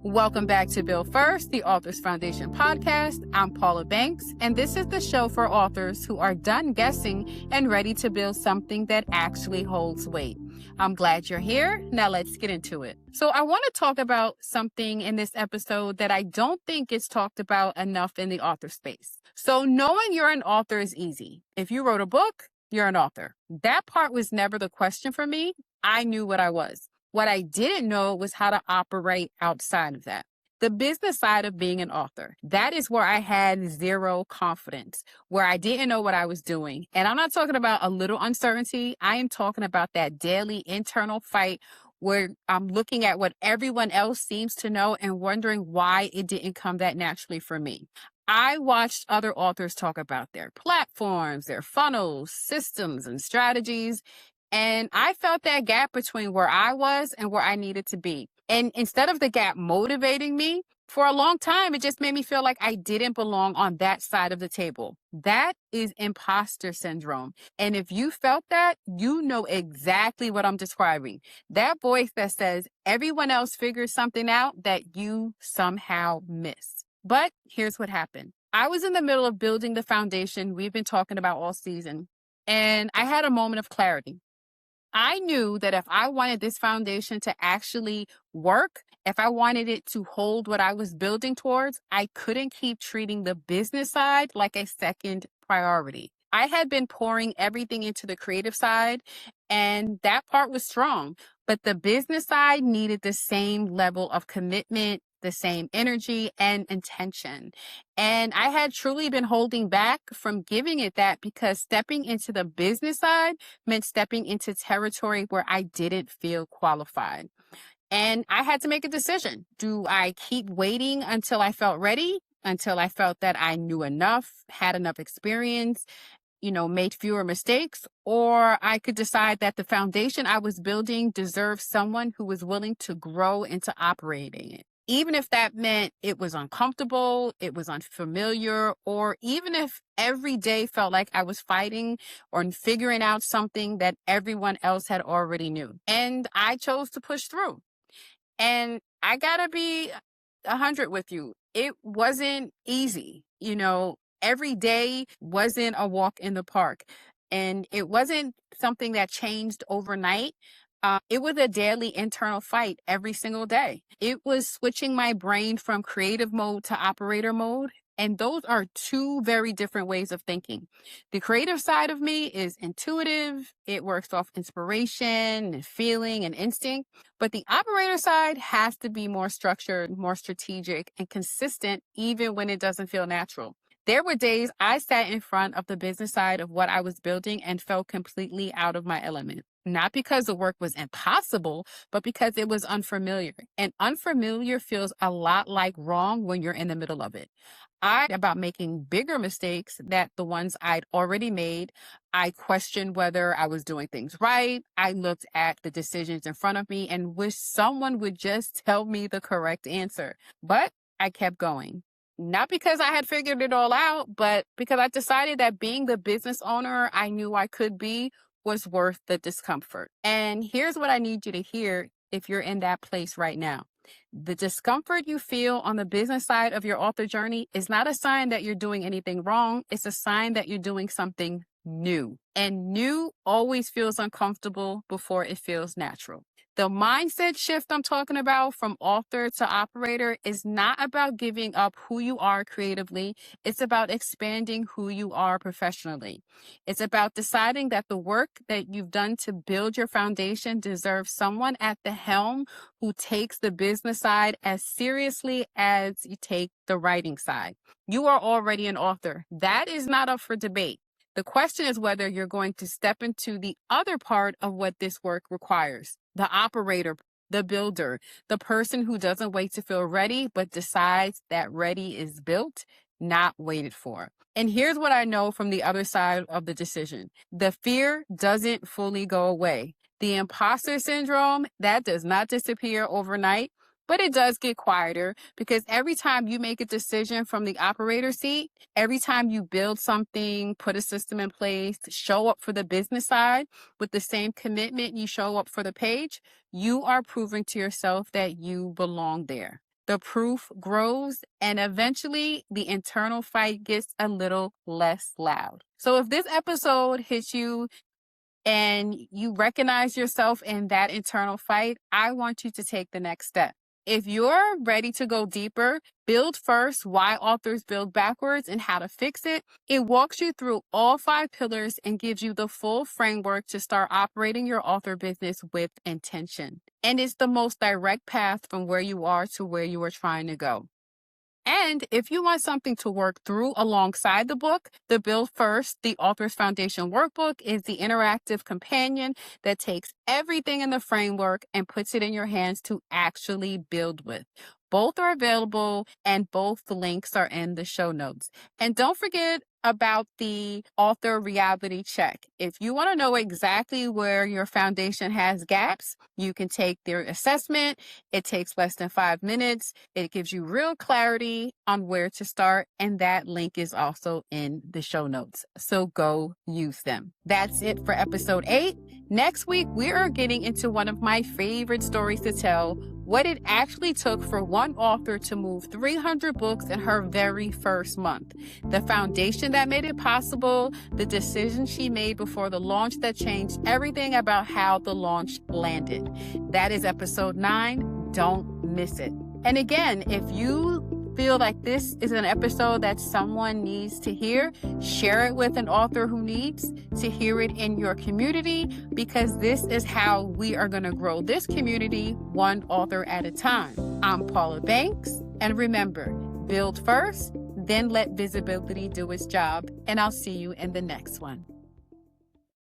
Welcome back to Build First, the Authors Foundation podcast. I'm Paula Banks, and this is the show for authors who are done guessing and ready to build something that actually holds weight. I'm glad you're here. Now let's get into it. So I want to talk about something in this episode that I don't think is talked about enough in the author space. So knowing you're an author is easy. If you wrote a book, you're an author. That part was never the question for me. I knew what I was. What I didn't know was how to operate outside of that. The business side of being an author, that is where I had zero confidence, where I didn't know what I was doing. And I'm not talking about a little uncertainty. I am talking about that daily internal fight where I'm looking at what everyone else seems to know and wondering why it didn't come that naturally for me. I watched other authors talk about their platforms, their funnels, systems, and strategies. And I felt that gap between where I was and where I needed to be. And instead of the gap motivating me, for a long time, it just made me feel like I didn't belong on that side of the table. That is imposter syndrome. And if you felt that, you know exactly what I'm describing. That voice that says everyone else figures something out that you somehow miss. But here's what happened. I was in the middle of building the foundation we've been talking about all season, and I had a moment of clarity. I knew that if I wanted this foundation to actually work, if I wanted it to hold what I was building towards, I couldn't keep treating the business side like a second priority. I had been pouring everything into the creative side, and that part was strong, but the business side needed the same level of commitment, the same energy and intention. And I had truly been holding back from giving it that because stepping into the business side meant stepping into territory where I didn't feel qualified. And I had to make a decision. Do I keep waiting until I felt ready, until I felt that I knew enough, had enough experience, made fewer mistakes, or I could decide that the foundation I was building deserved someone who was willing to grow into operating it. Even if that meant it was uncomfortable, it was unfamiliar, or even if every day felt like I was fighting or figuring out something that everyone else had already knew. And I chose to push through. And I gotta be 100 with you. It wasn't easy. Every day wasn't a walk in the park. And it wasn't something that changed overnight. It was a daily internal fight every single day. It was switching my brain from creative mode to operator mode. And those are two very different ways of thinking. The creative side of me is intuitive. It works off inspiration and feeling and instinct. But the operator side has to be more structured, more strategic, and consistent, even when it doesn't feel natural. There were days I sat in front of the business side of what I was building and felt completely out of my element. Not because the work was impossible, but because it was unfamiliar. And unfamiliar feels a lot like wrong when you're in the middle of it. About making bigger mistakes than the ones I'd already made. I questioned whether I was doing things right. I looked at the decisions in front of me and wished someone would just tell me the correct answer. But I kept going. Not because I had figured it all out, but because I decided that being the business owner I knew I could be was worth the discomfort. And here's what I need you to hear if you're in that place right now. The discomfort you feel on the business side of your author journey is not a sign that you're doing anything wrong. It's a sign that you're doing something new. And new always feels uncomfortable before it feels natural. The mindset shift I'm talking about from author to operator is not about giving up who you are creatively. It's about expanding who you are professionally. It's about deciding that the work that you've done to build your foundation deserves someone at the helm who takes the business side as seriously as you take the writing side. You are already an author. That is not up for debate. The question is whether you're going to step into the other part of what this work requires. The operator, the builder, the person who doesn't wait to feel ready, but decides that ready is built, not waited for. And here's what I know from the other side of the decision. The fear doesn't fully go away. The imposter syndrome, that does not disappear overnight. But it does get quieter because every time you make a decision from the operator seat, every time you build something, put a system in place, show up for the business side with the same commitment you show up for the page, you are proving to yourself that you belong there. the proof grows, and eventually the internal fight gets a little less loud. So if this episode hits you and you recognize yourself in that internal fight, I want you to take the next step. If you're ready to go deeper, Build First, Why Authors Build Backwards and How to Fix It, it walks you through all 5 pillars and gives you the full framework to start operating your author business with intention. And it's the most direct path from where you are to where you are trying to go. And if you want something to work through alongside the book, the Build First, the Author's Foundation Workbook is the interactive companion that takes everything in the framework and puts it in your hands to actually build with. Both are available and both the links are in the show notes. And don't forget about the author reality check. If you want to know exactly where your foundation has gaps, you can take their assessment. It takes less than 5 minutes. It gives you real clarity on where to start. And that link is also in the show notes. So go use them. That's it for episode 8. Next week, we are getting into one of my favorite stories to tell, what it actually took for one author to move 300 books in her very first month. The foundation that made it possible, the decision she made before the launch that changed everything about how the launch landed. That is episode 9. Don't miss it. And again, if you feel like this is an episode that someone needs to hear, share it with an author who needs to hear it in your community, because this is how we are going to grow this community one author at a time. I'm Paula Banks, and remember, build first, then let visibility do its job, and I'll see you in the next one.